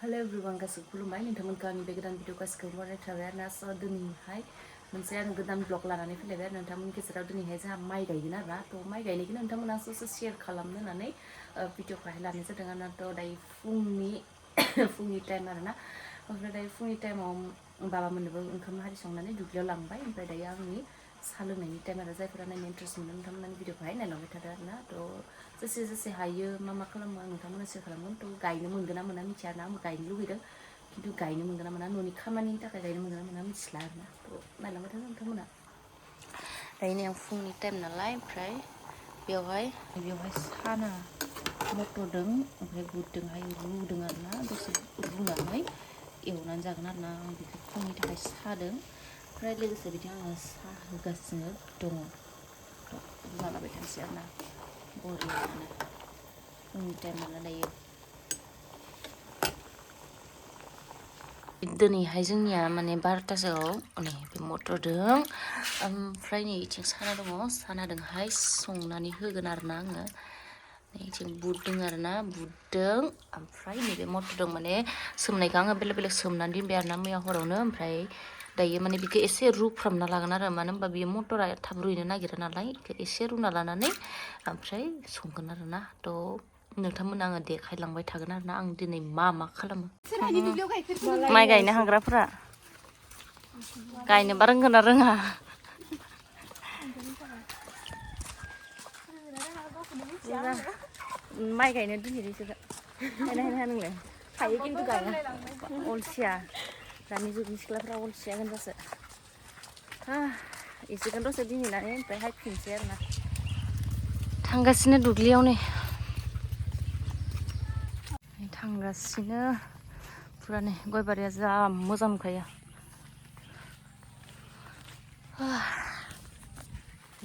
Hello everyone, गासैबो खुलुमबाय नोंथांमोनखौ आंनि बे गोदान भिडिअ गासिखौबो बरायनाय थाबाय आरोना स' दिनैहाय मोनसे आं गोदान ब्लग लानानै फैलायबाय आरो नोंथांमोननि गेजेराव दिनैहाय जोंहा माइ गायगोन आरोना थ' माइ गायनायखौ नोंथांमोना ससे शेयार खालामनो होननानै भिडिअखौहाय लानाय जादों आरोना थ' दायो फुंनि टाइम आरोना ओमफ्राय दायो फुंनि टाइमाव बाबामोननोबो ओंखाम हारि संनानै दुब्लियाव लांबाय ओमफ्राय दायो आंनि साहा लोंनायनि टाइम आरो जायफोरा नायनो इन्ट्रेस्ट मोनो नोंथांमोननि भिडिअखौहाय नायलांबाय थादो आरोना थ' जेसे हायो मा खालामो आं नोंथांमोननो शेयार खालामगोन थ' गायनो मोनगोन ना मोना मिथिया आरोना आंबो गायनो लुगैदों खिन्थु गायनो मोनगोन ना मोना न'नि खामानिनि थाखाय गायनो मोनगोन ना मोना मिथिला आरोना थ' नायलांबाय थादो नोंथांमोना दायो नै आं फुंनि टाइम नालाय ओमफ्राय बेवहाय साना मटरदों ओमफ्राय बुटजोंहाय रुदों आरोना दसे रुनानै एवनानै जागोन आरोना आं बेखौ फुंनि थाखाय सादों ओमफ्राय लोगोसे बिथिं आङो साहा होगासिनो दङ थ' जालाबाय थानोसै आरोना बरियानो फुंनि टाइम नालाय दायो दिनैहाय जोंनिया माने 12तासोआव नै बे मटरदों ओमफ्राय नै इथिं सानादोंहाय संनानै होगोन आरोना आङो नैथिं बुट दङ आरोना बुटदों ओमफ्राय नैबे मटरदों माने सोमनायखौ आङो बेलेग सोमनानै दोनबाय आरोना मैया हरावनो ओमफ्राय दायो माने बेखौ एसे रुफ्रामना लागोन आरो मानो होनबा बेयो मटरा थाब रुइनो नागिरा नालाय बेखौ एसे रुना लानानै ओमफ्राय संगोन आरोना थ' नोंथांमोना आङो देखायलांबाय थागोन आरोना आं दिनै मा खालामो माइ गायनो हाग्राफोरा गायनोबा रोंगोन ना रोङा माइ गायनो दिनैसो हायना नोंलाय हायो खिन्थु गाया अलसिया दानि जुगनि सिख्लाफ्रा अलसिया होनबासो एसेखौनो दसे दिनैनानै ओमफ्राय हायफिनसै आरोना थांगासिनो दुब्लियाव नै थांगासिनो फुरा नै गय बारिया जा मोजां नुखायो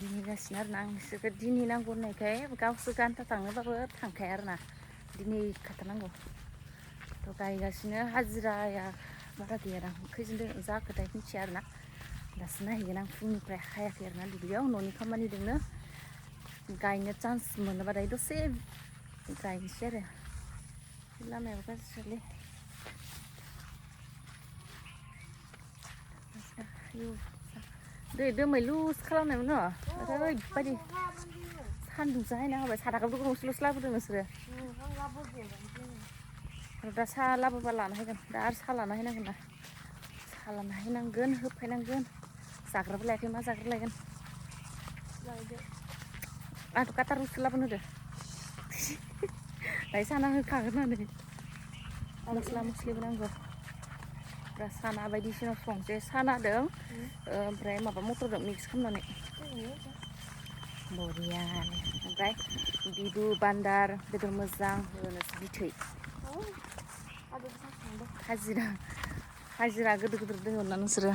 दिनैगासिनो आरोना आं बिसोरखौ दिनै नांगौ होननायखाय गावसोर आन्था थाङोबाबो थांखाया आरोना दिनै खाथारनांगौ थ' गायगासिनो हाजिराया बारा गैयादां खैजोन जाखोथाय मिथिया आरोना दासो नायहैगोन आं फुंनिफ्राय हायाखै आरोना दुब्लियाव न'नि खामानिजोंनो गायनो चान्स मोनोबाथाय दसे गायनोसै आरो लामायाबो गाज्रिथारलै दै दोमैलुसो खालामनायमोन न' ओरैबायदि सान्दुंसो हायना होबाय सादाखौबो गंसेल'सो लाबोदों नोंसोरो दा साहा लाबोबा लाना हैगोन दा आरो साहा लाना हैनांगोन ना साहा लाना हैनांगोन होफैनांगोन जाग्राबो लायाखै मा जाग्रा लायगोन आंथ' काटारसो लाबोनो होदो दायो साना होखागोन होननानै मस्ला मस्लिबो नांगौ दा साना बायदिसिना संसै सानादों ओमफ्राय माबा मटरजों मिक्स खालामनानै बरियानो ओमफ्राय बिबु बान्दार बेदर मोजां होनोसै बिथै हाजिरा गिदिर दङ ना नोंसोरो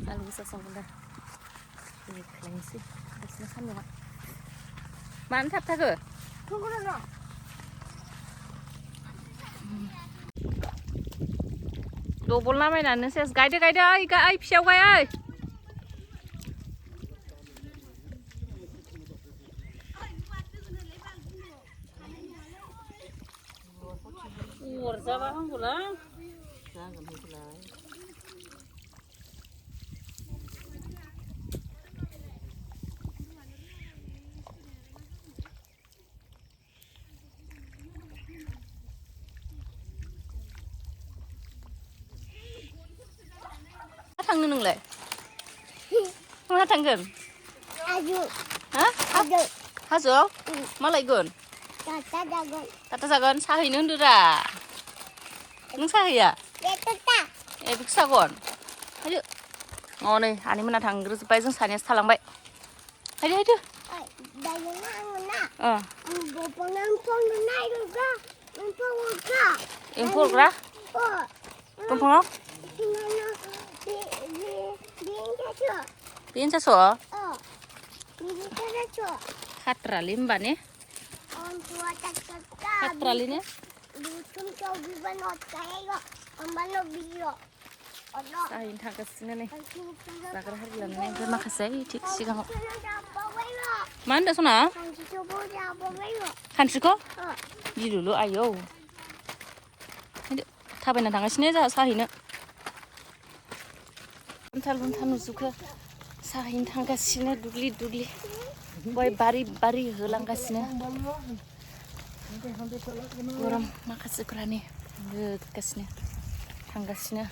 आलु गोसा संगोन दा देखायनोसै गासिनो सान्दुङा मानो थाबथाखो दबल नामायनानै सेस गायदो ओइ फिसायाव गाय ओइ अरजाबा हामगौलां जागोन होनलाय थांनो नोंलाय मा थांगोन हाजोआव मा लायगोन टाटा जागोन साहैनो होनदो रा नों साहैया ए बेखौ सागोन हायदो नै आनैमोना थांग्रोजोब्बाय जों सानैयासो थालांबाय हायदो एम्फौ अरग्रा दंफाङाव बेनो जास' खाथ्रालै होमबा ने खाथ्रालै ने जाहैनो थांगासिनो नै जाग्रा हारि लानानै ओमफ्राय माखासे थिग सिगाङाव मा होनदों सना खानस्रिखौ गिलुलु आयौ थाबायना थांगासिनो जोंहा साहैनो खान्थाल नुजुखो साहैनो थांगासिनो दुब्लि गय बारि होलांगासिनो गरम माखासेफोरानि होगासिनो थांगासिनो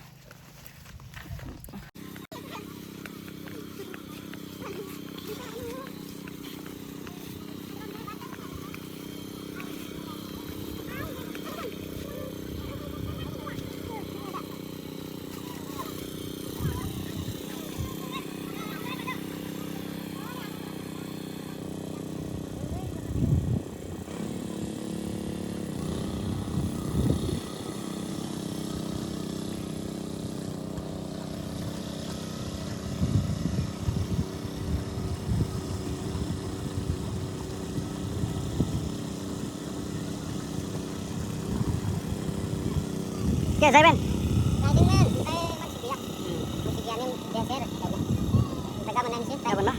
Oke, saya Ben. Saya dengan masih dia. Masih dia ni dia saya. Kita mana ni sih? Kita mana?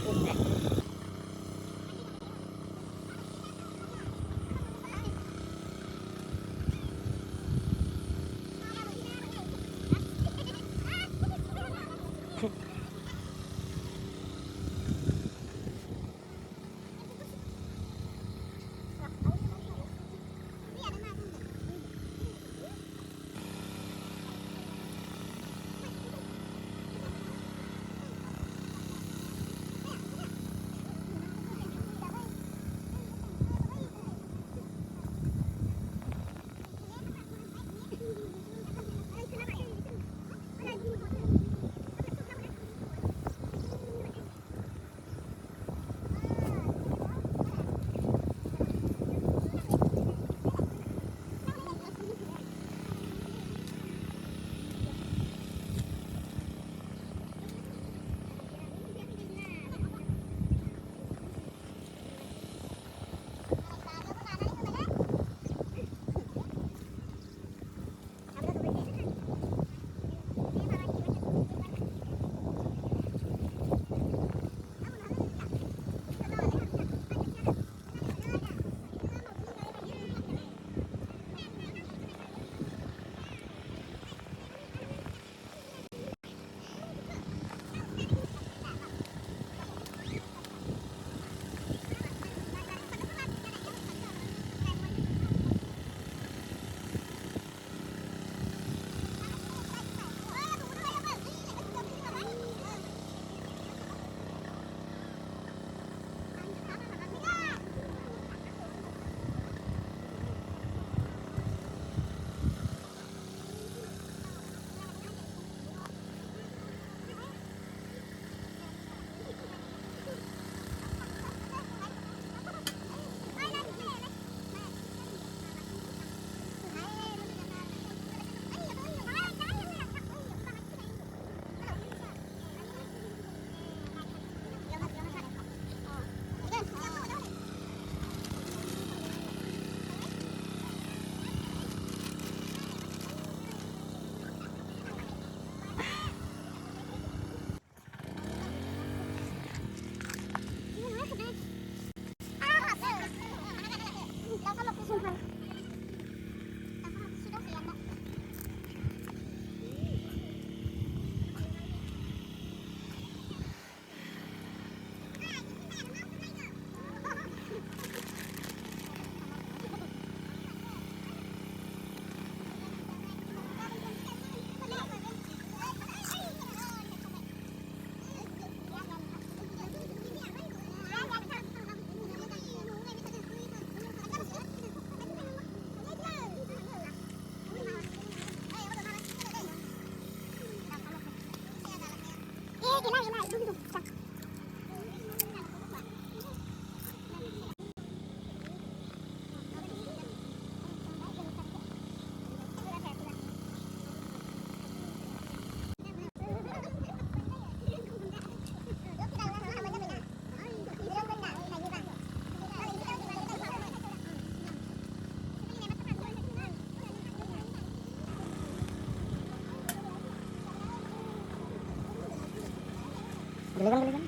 Gelegan.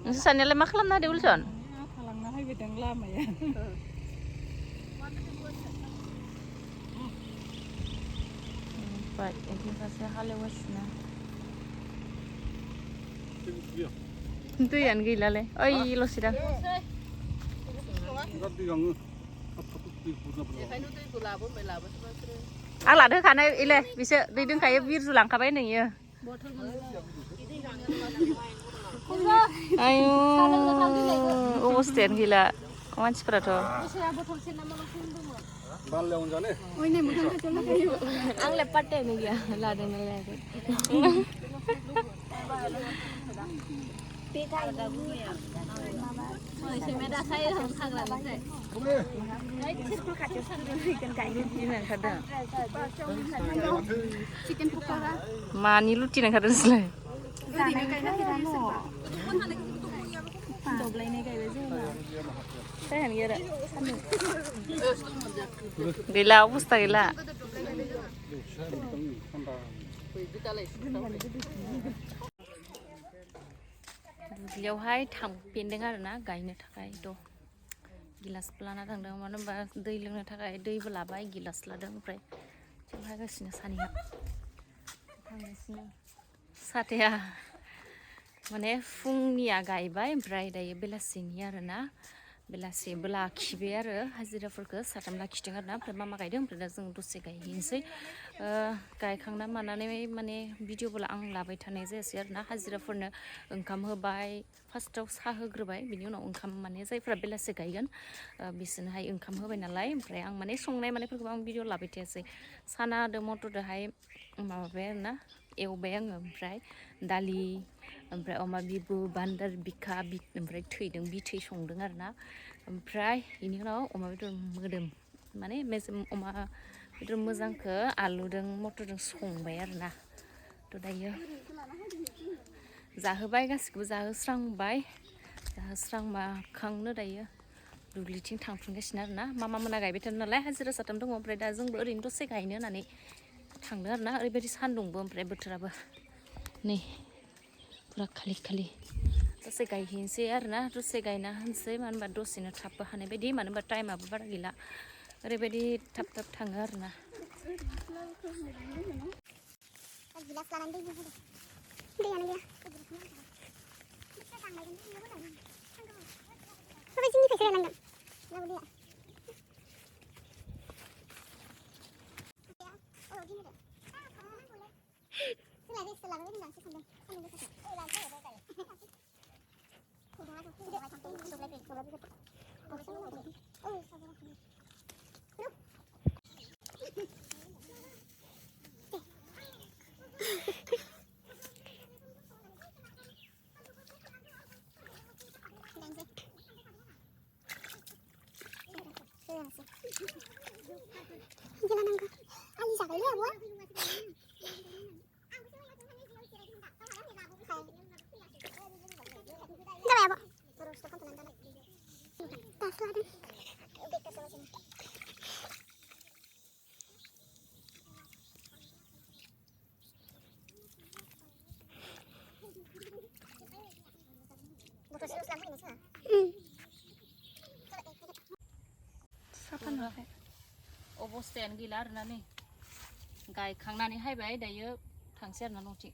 नोंसोर सानैयालाय मा खालामना होदो उलसन खालामना होबायदों लामाया ओमफ्राय इदिनोसो हालेवगासिनो दैयानो गैलालै ओइल'सो दां आं लादो होखानाय इले बिसोर दै दोनखायो बिरजु लांखाबाय नोयो आयु अबस्थायानो गैला मानसिफोराथ' आंलाय पात्तायानो गैया लादोंना लायाखै मानि लुटिनो ओंखारदों नोंसोरलाय गैला अबस्था गैला दुब्लियावहाय थांफिनदों आरोना गायनो थाखाय गिलासबो लाना थांदों मानो होनबा दै लोंनो थाखाय दैबो लाबाय गिलास लादों ओमफ्राय थांगासिनो सानैया थांगासिनो साथाया माने फुंनिया गायबाय ओमफ्राय दायो बेलासिनि आरोना बेलासिबो लाखिबाय आरो हाजिराफोरखौ साथाम लाखिदों आरोना ओमफ्राय मा गायदों ओमफ्राय दा जों दसे गायहैनोसै गायखांना मानानै माने भिडिअबो आं लाबाय थानाय जायासै आरोना हाजिराफोरनो ओंखाम होबाय फार्स्टआव साहा होग्रोबाय बिनि उनाव ओंखाम माने जायफ्रा बेलासि गायगोन बिसोरनोहाय ओंखाम होबाय नालाय ओमफ्राय आं माने संनाय मानायफोरखौबो आं भिडिअ लाबाय थायासै सानादो मटरदोहाय माबाबाय आरोना एवबाय आङो ओमफ्राय दालि ओमफ्राय अमा बिबु बान्दार बिखा ओमफ्राय थैदों बिथै संदों आरोना ओमफ्राय बेनि उनाव अमा बेदर मोदोम माने मेजेम अमा बेदर मोजांखौ आलुजों मटरजों संबाय आरोना दायो जाहोबाय गासिखौबो जाहोस्रांबाय जाहोस्रांखांनो दायो दुब्लिथिं थांफिनगासिनो आरोना मामा मोना गायबाय थादों नालाय हाजिरा साथाम दङ ओमफ्राय दा जोंबो ओरैनो दसे गायनो होननानै थांदों आरोना ओरैबायदि सान्दुंबो ओमफ्राय बोथोराबो नै फुरा खालि दसे गायहैनोसै आरोना दसे गायना होनोसै मानो होनबा दसेनो थाबबो हानाय बायदि मानो होनबा टाइमाबो बारा गैला ओरैबायदि थाब थाङो आरोना अबस्थायानो गैला आरोना नै गायखांनानै हायबाय दायो थांसै आरोना न'थिं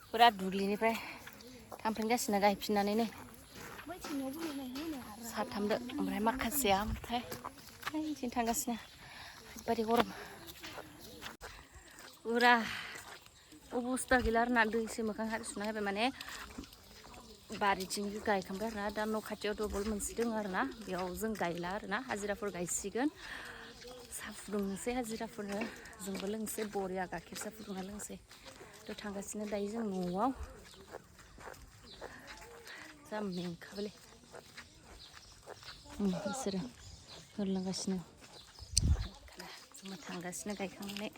फुरा दुब्लिनिफ्राय थांफिनगासिनो गायफिननानै नै साथामदो ओमफ्राय माखासेया ओमफ्राय बिदिनो थांगासिनो ओरैबायदि गरम फुरा अबस्था गैला आरोना दैसो मोखां हारि सुना होबाय माने बारिथिं गायखांबाय आरोना दा न' खाथियाव दबल मोनसे दङ आरोना बेयाव जों गायला आरोना हाजिराफोर गायसिगोन साहा फुदुंनोसै हाजिराफोरनो जोंबो लोंसै बरिया गाइखेर साहा फुदुंना लोंसै थ' थांगासिनो दायो जों न'आव जा मेंखाबायलै बिसोरो होरलांगासिनो जोंबो थांगासिनो गायखांनानै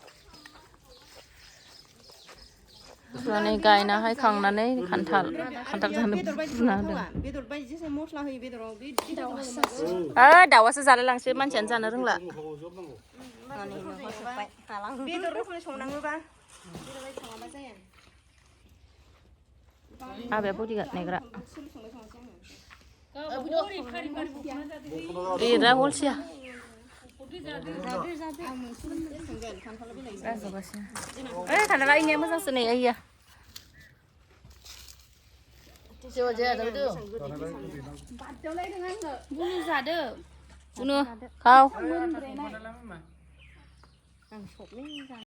माने गायना हायखांनानै खान्थाल जानो बुंनादों बेदर बायदिसो मस्ला होयो बेदराव बे दाउआसो जालाय लांसै मानसियानो जानो रोंला बेदर रोखोमनि संनाङोबा आबाया बदि नायग्रा अलसिया खान्थाला इनिया मोजांसो नै आइया बुनु खाव